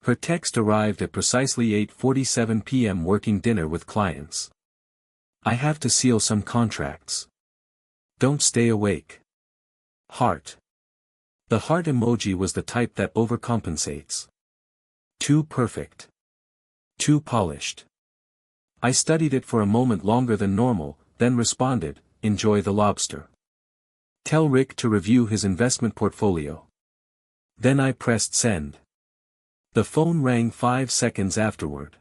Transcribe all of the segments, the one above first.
Her text arrived at precisely 8:47 p.m. working dinner with clients. I have to seal some contracts. Don't stay awake. Heart. The heart emoji was the type that overcompensates. Too perfect. Too polished. I studied it for a moment longer than normal, then responded, enjoy the lobster. Tell Rick to review his investment portfolio. Then I pressed send. The phone rang 5 seconds afterward.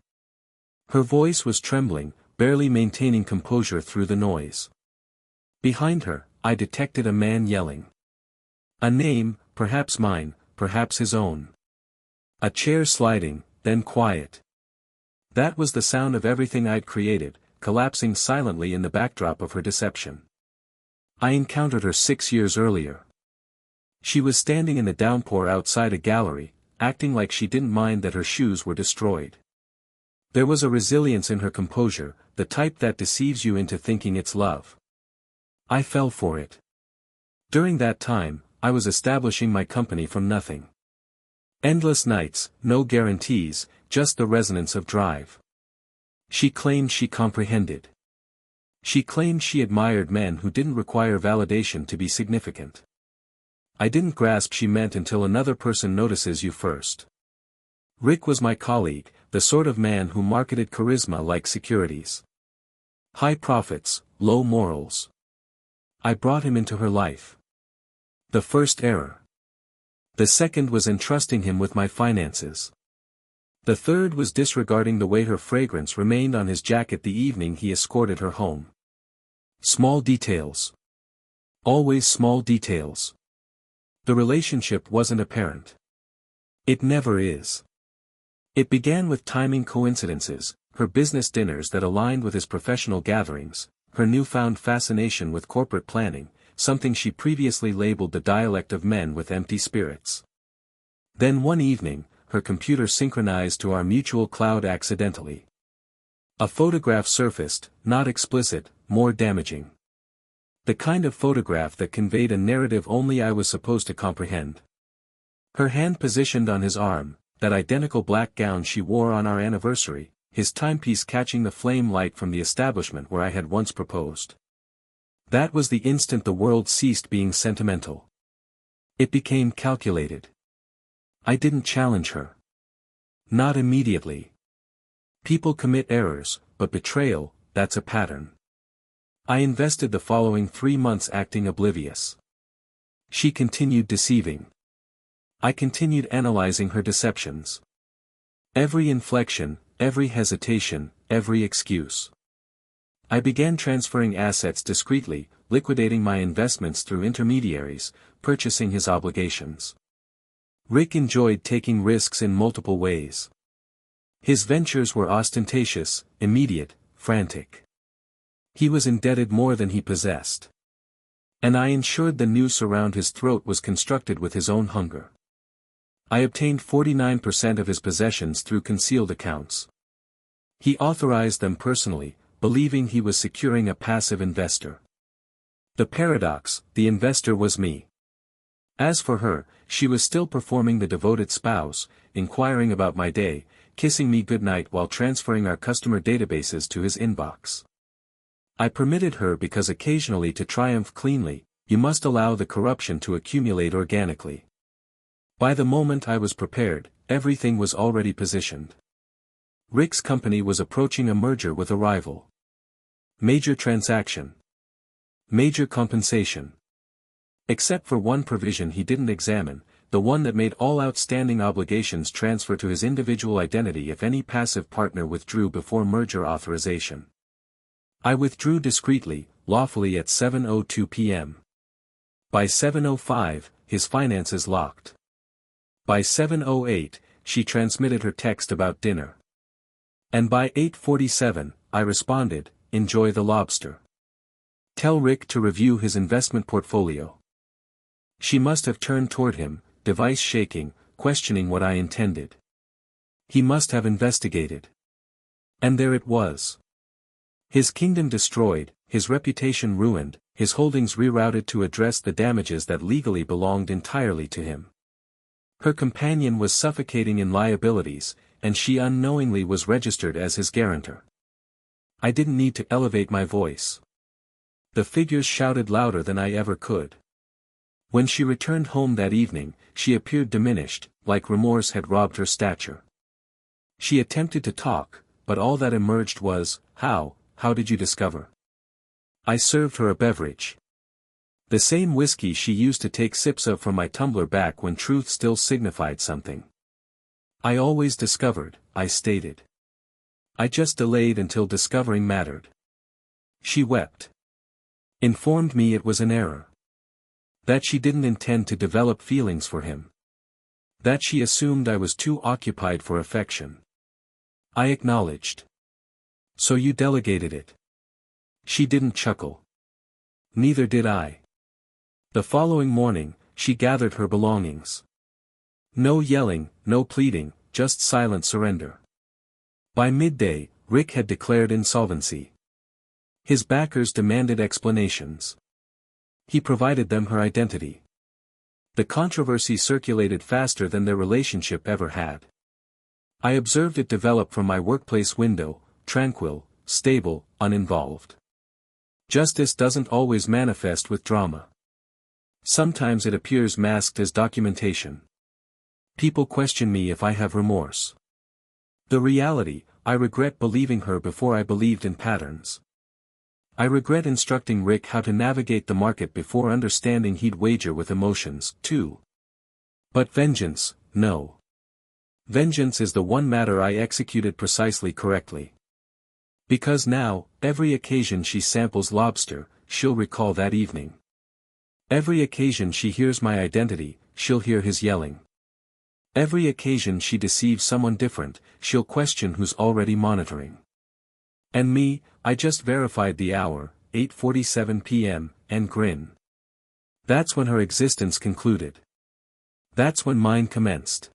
Her voice was trembling, barely maintaining composure through the noise. Behind her, I detected a man yelling. A name, perhaps mine, perhaps his own. A chair sliding, then quiet. That was the sound of everything I'd created, collapsing silently in the backdrop of her deception. I encountered her 6 years earlier. She was standing in the downpour outside a gallery, acting like she didn't mind that her shoes were destroyed. There was a resilience in her composure, the type that deceives you into thinking it's love. I fell for it. During that time, I was establishing my company from nothing. Endless nights, no guarantees, just the resonance of drive. She claimed she comprehended. She claimed she admired men who didn't require validation to be significant. I didn't grasp she meant until another person notices you first. Rick was my colleague, the sort of man who marketed charisma like securities. High profits, low morals. I brought him into her life. The first error. The second was entrusting him with my finances. The third was disregarding the way her fragrance remained on his jacket the evening he escorted her home. Small details. Always small details. The relationship wasn't apparent. It never is. It began with timing coincidences, her business dinners that aligned with his professional gatherings, her newfound fascination with corporate planning, something she previously labeled the dialect of men with empty spirits. Then one evening, her computer synchronized to our mutual cloud accidentally. A photograph surfaced, not explicit, more damaging. The kind of photograph that conveyed a narrative only I was supposed to comprehend. Her hand positioned on his arm, that identical black gown she wore on our anniversary, his timepiece catching the flame light from the establishment where I had once proposed. That was the instant the world ceased being sentimental. It became calculated. I didn't challenge her. Not immediately. People commit errors, but betrayal, that's a pattern. I invested the following 3 months acting oblivious. She continued deceiving. I continued analyzing her deceptions. Every inflection, every hesitation, every excuse. I began transferring assets discreetly, liquidating my investments through intermediaries, purchasing his obligations. Rick enjoyed taking risks in multiple ways. His ventures were ostentatious, immediate, frantic. He was indebted more than he possessed. And I ensured the noose around his throat was constructed with his own hunger. I obtained 49% of his possessions through concealed accounts. He authorized them personally, believing he was securing a passive investor. The paradox, the investor was me. As for her, she was still performing the devoted spouse, inquiring about my day, kissing me goodnight while transferring our customer databases to his inbox. I permitted her because occasionally to triumph cleanly, you must allow the corruption to accumulate organically. By the moment I was prepared, everything was already positioned. Rick's company was approaching a merger with a rival. Major transaction. Major compensation. Except for one provision he didn't examine, the one that made all outstanding obligations transfer to his individual identity if any passive partner withdrew before merger authorization. I withdrew discreetly, lawfully at 7:02 p.m. By 7:05, his finances locked. By 7:08, she transmitted her text about dinner. And by 8:47, I responded, enjoy the lobster. Tell Rick to review his investment portfolio. She must have turned toward him, device shaking, questioning what I intended. He must have investigated. And there it was. His kingdom destroyed, his reputation ruined, his holdings rerouted to address the damages that legally belonged entirely to him. Her companion was suffocating in liabilities, and she unknowingly was registered as his guarantor. I didn't need to elevate my voice. The figures shouted louder than I ever could. When she returned home that evening, she appeared diminished, like remorse had robbed her stature. She attempted to talk, but all that emerged was, how did you discover? I served her a beverage. The same whiskey she used to take sips of from my tumbler back when truth still signified something. I always discovered, I stated. I just delayed until discovering mattered. She wept. Informed me it was an error. That she didn't intend to develop feelings for him. That she assumed I was too occupied for affection. I acknowledged. So you delegated it. She didn't chuckle. Neither did I. The following morning, she gathered her belongings. No yelling, no pleading, just silent surrender. By midday, Rick had declared insolvency. His backers demanded explanations. He provided them her identity. The controversy circulated faster than their relationship ever had. I observed it develop from my workplace window, tranquil, stable, uninvolved. Justice doesn't always manifest with drama. Sometimes it appears masked as documentation. People question me if I have remorse. The reality, I regret believing her before I believed in patterns. I regret instructing Rick how to navigate the market before understanding he'd wager with emotions, too. But vengeance, no. Vengeance is the one matter I executed precisely correctly. Because now, every occasion she samples lobster, she'll recall that evening. Every occasion she hears my identity, she'll hear his yelling. Every occasion she deceives someone different, she'll question who's already monitoring. And me, I just verified the hour, 8:47 p.m., and grin. That's when her existence concluded. That's when mine commenced.